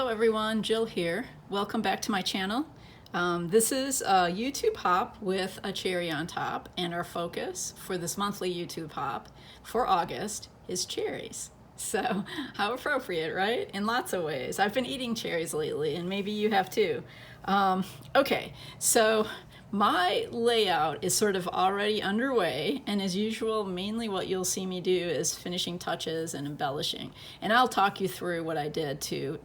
Hello everyone, Jill here. Welcome back to my channel. This is a YouTube hop with a cherry on top, and our focus for this monthly YouTube hop for August is cherries. So how appropriate, right? In lots of ways. I've been eating cherries lately, and maybe you have too. Okay, so my layout is sort of already underway, and as usual, mainly what you'll see me do is finishing touches and embellishing. And I'll talk you through what I did to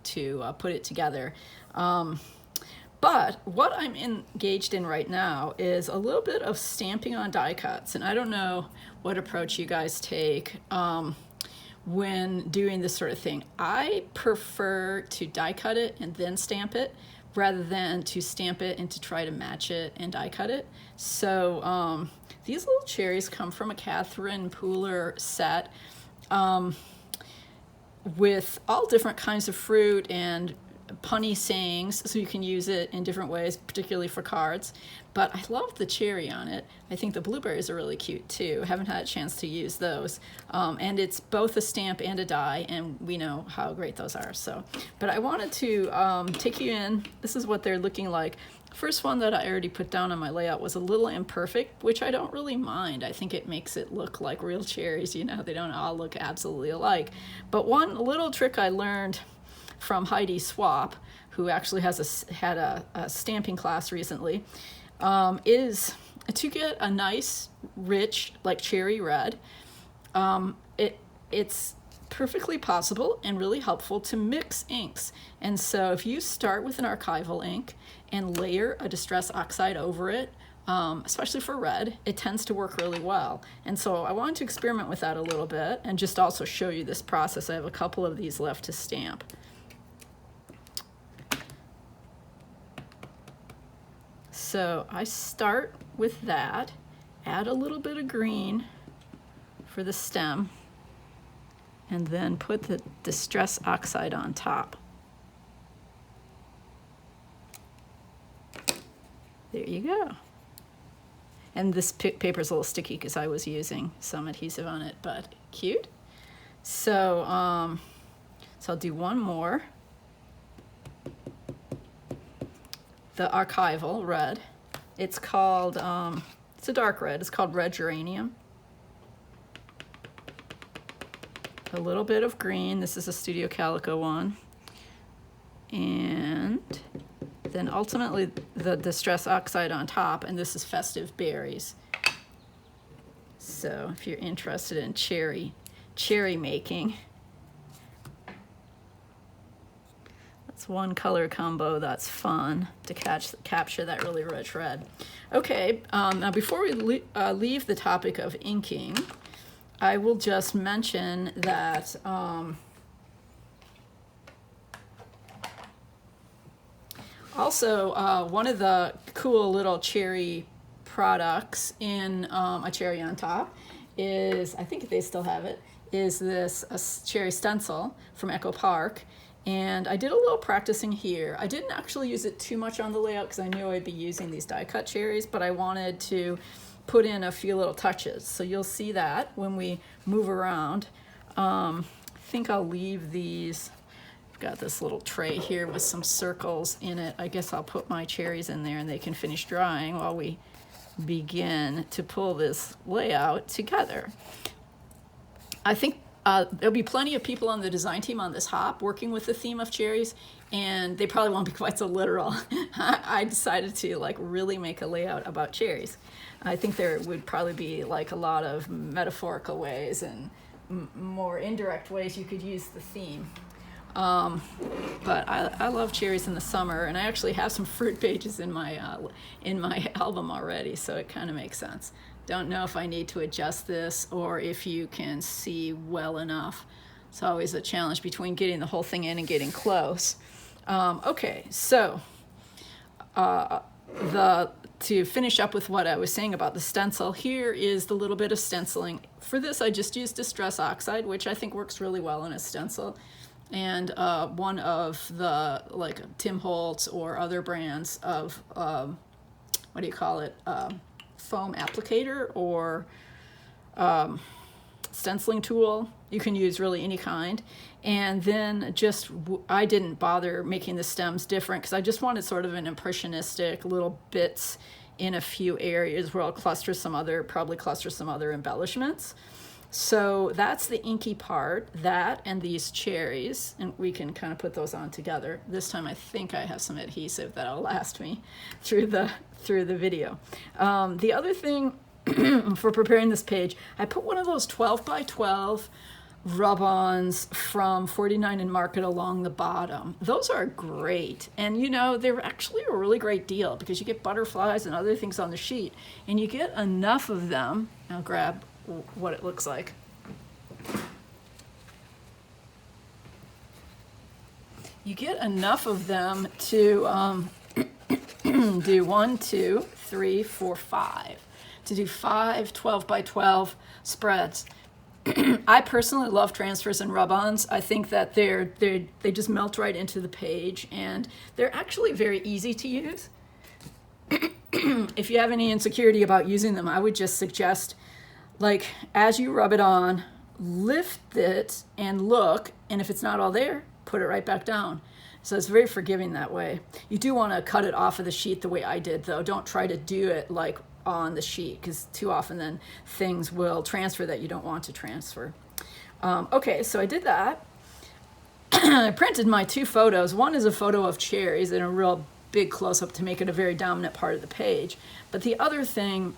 put it together. But what I'm engaged in right now is a little bit of stamping on die cuts, and I don't know what approach you guys take when doing this sort of thing. I prefer to die cut it and then stamp it, rather than to stamp it and to try to match it and die cut it. So these little cherries come from a Catherine Pooler set with all different kinds of fruit and punny sayings, so you can use it in different ways, particularly for cards. But I love the cherry on it. I think the blueberries are really cute too. I haven't had a chance to use those. And it's both a stamp and a die, and we know how great those are. So, but I wanted to take you in. This is what they're looking like. First one that I already put down on my layout was a little imperfect, which I don't really mind. I think it makes it look like real cherries. You know, they don't all look absolutely alike. But one little trick I learned from Heidi Swap, who actually has had a stamping class recently, is to get a nice, rich, like cherry red. It's perfectly possible and really helpful to mix inks. And so if you start with an archival ink and layer a distress oxide over it, especially for red, it tends to work really well. And so I wanted to experiment with that a little bit and just also show you this process. I have a couple of these left to stamp. So I start with that, add a little bit of green for the stem, and then put the distress oxide on top. There you go. And this paper's a little sticky because I was using some adhesive on it, but cute. So, so I'll do one more. The archival red. It's called, it's a dark red. It's called Red Geranium. A little bit of green. This is a Studio Calico one. And then ultimately the Distress Oxide on top, and this is Festive Berries. So if you're interested in cherry making, that's one color combo that's fun to capture that really rich red. Okay, now before we leave the topic of inking, I will just mention that also one of the cool little cherry products in a cherry on top is, I think they still have it, is this cherry stencil from Echo Park. And I did a little practicing here. I didn't actually use it too much on the layout because I knew I'd be using these die cut cherries, but I wanted to put in a few little touches. So you'll see that when we move around. I think I'll leave these. I've got this little tray here with some circles in it. I guess I'll put my cherries in there and they can finish drying while we begin to pull this layout together. I think there'll be plenty of people on the design team on this hop working with the theme of cherries, and they probably won't be quite so literal. I decided to like really make a layout about cherries. I think there would probably be like a lot of metaphorical ways and more indirect ways you could use the theme. But I love cherries in the summer, and I actually have some fruit pages in my album already, so it kind of makes sense. Don't know if I need to adjust this or if you can see well enough. It's always a challenge between getting the whole thing in and getting close. Okay, so to finish up with what I was saying about the stencil, here is the little bit of stenciling. For this, I just used Distress Oxide, which I think works really well in a stencil. And one of the like Tim Holtz or other brands of, what do you call it, foam applicator or stenciling tool. You can use really any kind. And then I didn't bother making the stems different because I just wanted sort of an impressionistic little bits in a few areas where I'll probably cluster some other embellishments. So that's the inky part, that and these cherries, and we can kind of put those on together. This time I think I have some adhesive that'll last me through the video. The other thing for preparing this page, I put one of those 12 by 12 rub-ons from 49 in Market along the bottom. Those are great, and you know, they're actually a really great deal because you get butterflies and other things on the sheet, and you get enough of them. I'll grab what it looks like. You get enough of them to do 1, 2, 3, 4, 5. To do 5 12 by 12 spreads. I personally love transfers and rub-ons. I think that they just melt right into the page, and they're actually very easy to use. If you have any insecurity about using them, I would just suggest, like, as you rub it on, lift it and look, and if it's not all there, put it right back down. So it's very forgiving that way. You do want to cut it off of the sheet the way I did, though. Don't try to do it like on the sheet, because too often then things will transfer that you don't want to transfer. Okay, so I did that. I printed my 2 photos. One is a photo of cherries in a real big close-up to make it a very dominant part of the page. But the other thing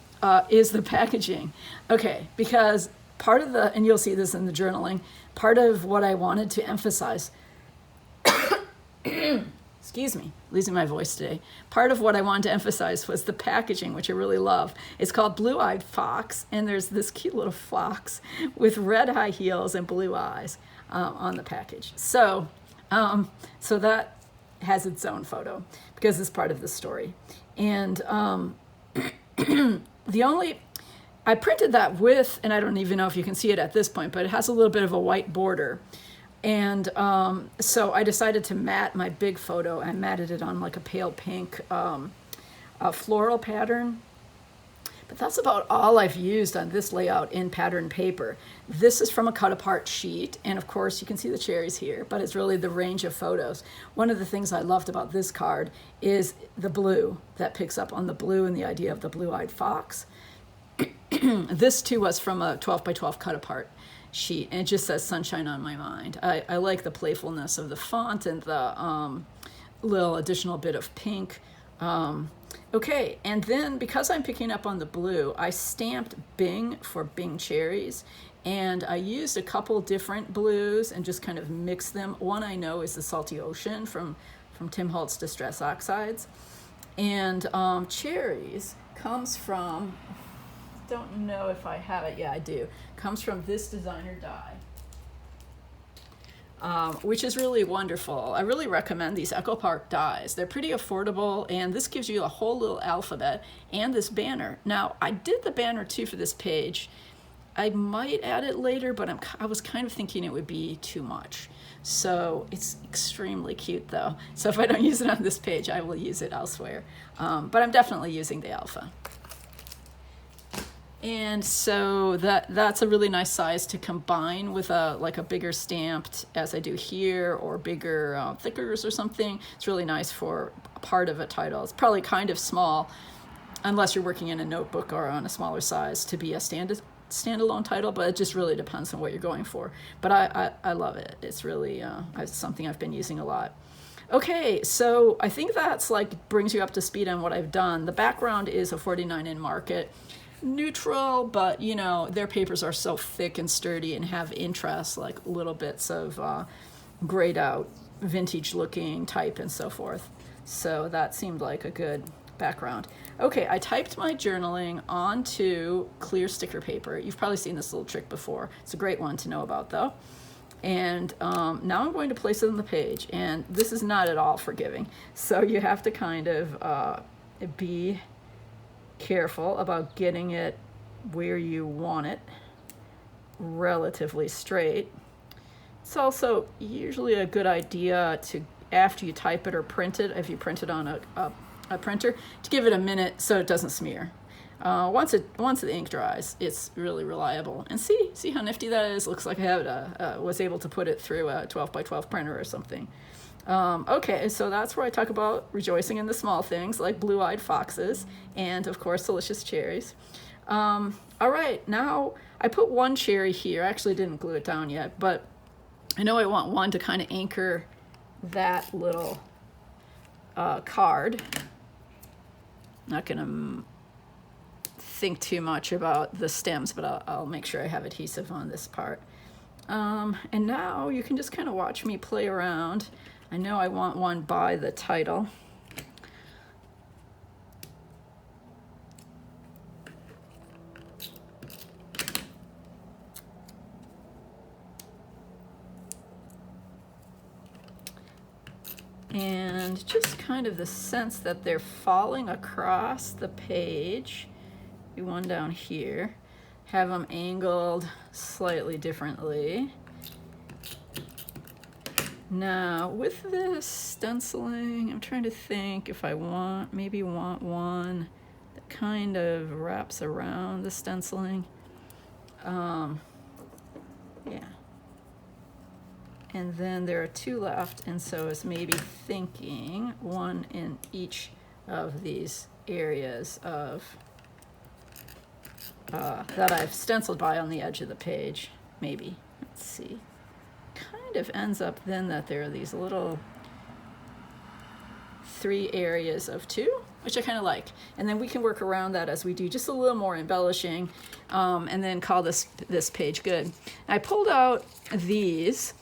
is the packaging. Okay, because part of and you'll see this in the journaling, part of what I wanted to emphasize, excuse me, losing my voice today. Part of what I wanted to emphasize was the packaging, which I really love. It's called Blue-Eyed Fox, and there's this cute little fox with red high heels and blue eyes on the package. So that has its own photo because it's part of the story. And I printed that with, and I don't even know if you can see it at this point, but it has a little bit of a white border. And so I decided to matte my big photo. I matted it on like a pale pink floral pattern. But that's about all I've used on this layout in pattern paper. This is from a cut apart sheet. And of course you can see the cherries here, but it's really the range of photos. One of the things I loved about this card is the blue that picks up on the blue and the idea of the blue-eyed fox. This too was from a 12 by 12 cut apart sheet, and it just says sunshine on my mind. I like the playfulness of the font and the little additional bit of pink. Okay, and then because I'm picking up on the blue, I stamped Bing for Bing cherries, and I used a couple different blues and just kind of mixed them. One I know is the Salty Ocean from Tim Holtz Distress Oxides, and cherries comes from, don't know if I have it. Yeah, I do. Comes from this designer die, which is really wonderful. I really recommend these Echo Park dies. They're pretty affordable, and this gives you a whole little alphabet and this banner. Now, I did the banner too for this page. I might add it later, but I was kind of thinking it would be too much. So it's extremely cute though. So if I don't use it on this page, I will use it elsewhere. But I'm definitely using the alpha. And so that's a really nice size to combine with like a bigger stamped, as I do here, or bigger thickers or something. It's really nice for part of a title. It's probably kind of small, unless you're working in a notebook or on a smaller size, to be a standalone title, but it just really depends on what you're going for. But I love it. It's really something I've been using a lot. Okay, so I think that's like brings you up to speed on what I've done. The background is a 49 in Market. Neutral, but you know, their papers are so thick and sturdy and have interest, like little bits of grayed out vintage looking type and so forth. So that seemed like a good background. Okay, I typed my journaling onto clear sticker paper. You've probably seen this little trick before. It's a great one to know about though. And now I'm going to place it on the page, and this is not at all forgiving. So you have to kind of be careful about getting it where you want it, relatively straight. It's also usually a good idea to, after you type it or print it, if you print it on a printer, to give it a minute so it doesn't smear. Once the ink dries, it's really reliable. And see how nifty that is? Looks like I have was able to put it through a 12 by 12 printer or something. Okay, so that's where I talk about rejoicing in the small things like blue-eyed foxes and, of course, delicious cherries. All right, now I put one cherry here. I actually didn't glue it down yet, but I know I want one to kind of anchor that little card. Not going to think too much about the stems, but I'll make sure I have adhesive on this part. And now you can just kind of watch me play around. I know I want one by the title. And just kind of the sense that they're falling across the page. Do one down here. Have them angled slightly differently. Now, with this stenciling, I'm trying to think if I maybe want one that kind of wraps around the stenciling. Yeah. And then there are two left, and so it's maybe thinking one in each of these areas of that I've stenciled by on the edge of the page, maybe. Let's see. Kind of ends up then that there are these little 3 areas of 2, which I kind of like. And then we can work around that as we do just a little more embellishing, and then call this page good. I pulled out these.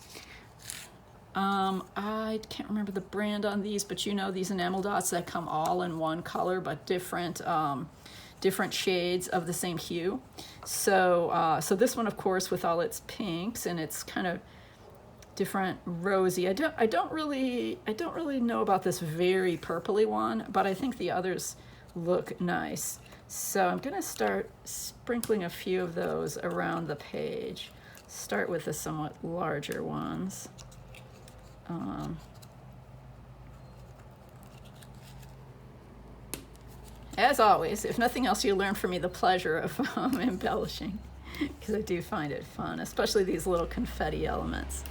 I can't remember the brand on these, but you know these enamel dots that come all in one color but different shades of the same hue. So this one, of course, with all its pinks and it's kind of different rosy. I don't really know about this very purpley one, but I think the others look nice. So I'm gonna start sprinkling a few of those around the page. Start with the somewhat larger ones. As always, if nothing else, you learn from me the pleasure of embellishing, because I do find it fun, especially these little confetti elements.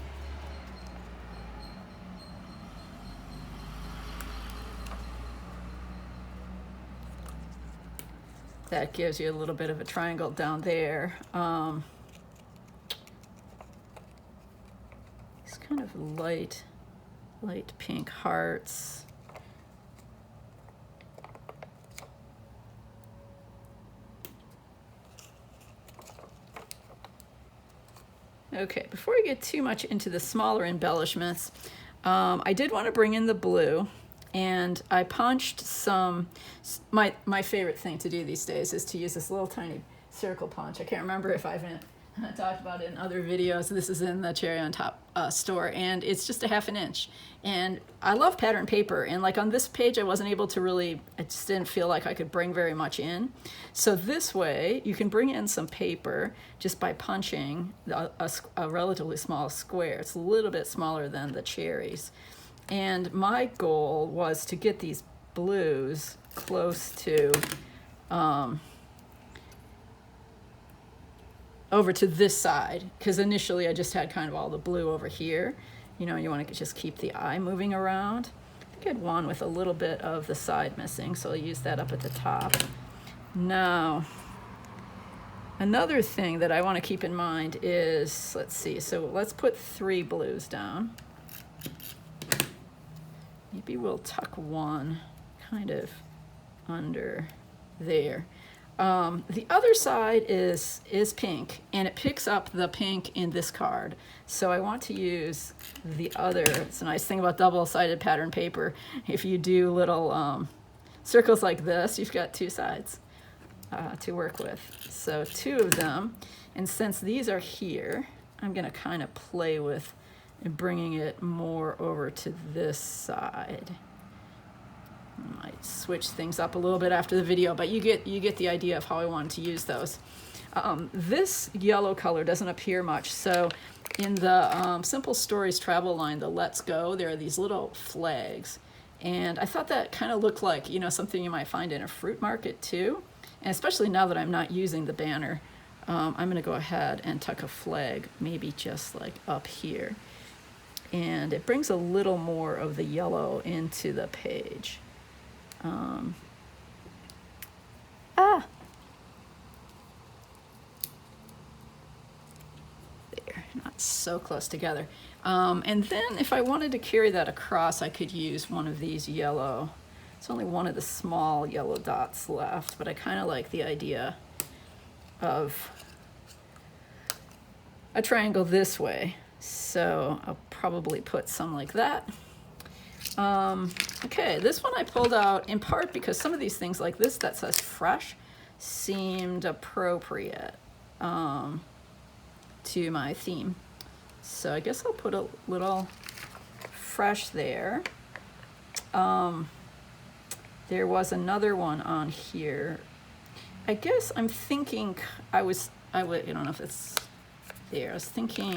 That gives you a little bit of a triangle down there. These kind of light pink hearts. Okay, before I get too much into the smaller embellishments, I did want to bring in the blue, and I punched some, my favorite thing to do these days is to use this little tiny circle punch. I can't remember if I've talked about it in other videos. This is in the Cherry on Top store, and it's just a 1/2 inch. And I love pattern paper, and like on this page I wasn't able to really, I just didn't feel like I could bring very much in. So this way you can bring in some paper just by punching a relatively small square. It's a little bit smaller than the cherries. And my goal was to get these blues close to over to this side, because initially I just had kind of all the blue over here. You know, you want to just keep the eye moving around. I think I had one with a little bit of the side missing, so I'll use that up at the top. Now, another thing that I want to keep in mind is, let's see, so let's put 3 blues down. Maybe we'll tuck one kind of under there. The other side is pink, and it picks up the pink in this card. So I want to use the other. It's a nice thing about double-sided pattern paper. If you do little circles like this, you've got 2 sides to work with. So 2 of them, and since these are here, I'm going to kind of play with bringing it more over to this side. Might switch things up a little bit after the video, but you get the idea of how I wanted to use those. This yellow color doesn't appear much, so in the Simple Stories travel line, the Let's Go, there are these little flags, and I thought that kind of looked like, you know, something you might find in a fruit market too. And especially now that I'm not using the banner, I'm going to go ahead and tuck a flag, maybe just like up here. And it brings a little more of the yellow into the page. There, not so close together. And then if I wanted to carry that across, I could use one of these yellow. It's only one of the small yellow dots left, but I kind of like the idea of a triangle this way. So I'll probably put some like that. Okay, this one I pulled out in part because some of these things like this that says fresh seemed appropriate to my theme. So I guess I'll put a little fresh there. There was another one on here. I guess I'm thinking I don't know if it's there. I was thinking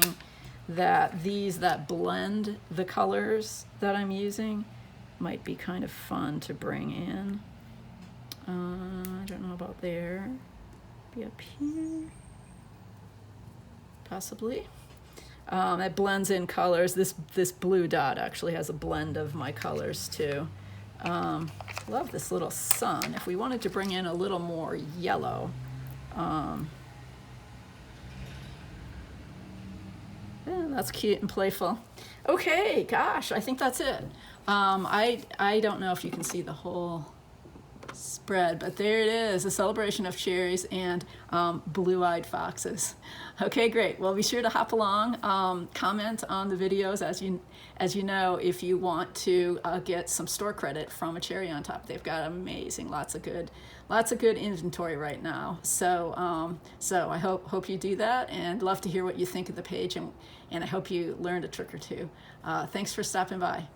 that these that blend the colors that I'm using might be kind of fun to bring in. I don't know about there. Be up here. Possibly. It blends in colors. This blue dot actually has a blend of my colors too. Love this little sun. If we wanted to bring in a little more yellow, yeah, that's cute and playful. Okay, gosh, I think that's it. I don't know if you can see the whole spread, but there it is, a celebration of cherries and blue-eyed foxes. Okay, great. Well, be sure to hop along, comment on the videos as you know, if you want to get some store credit from A Cherry on Top. They've got amazing, lots of good inventory right now. So so I hope you do that, and love to hear what you think of the page, and I hope you learned a trick or two. Thanks for stopping by.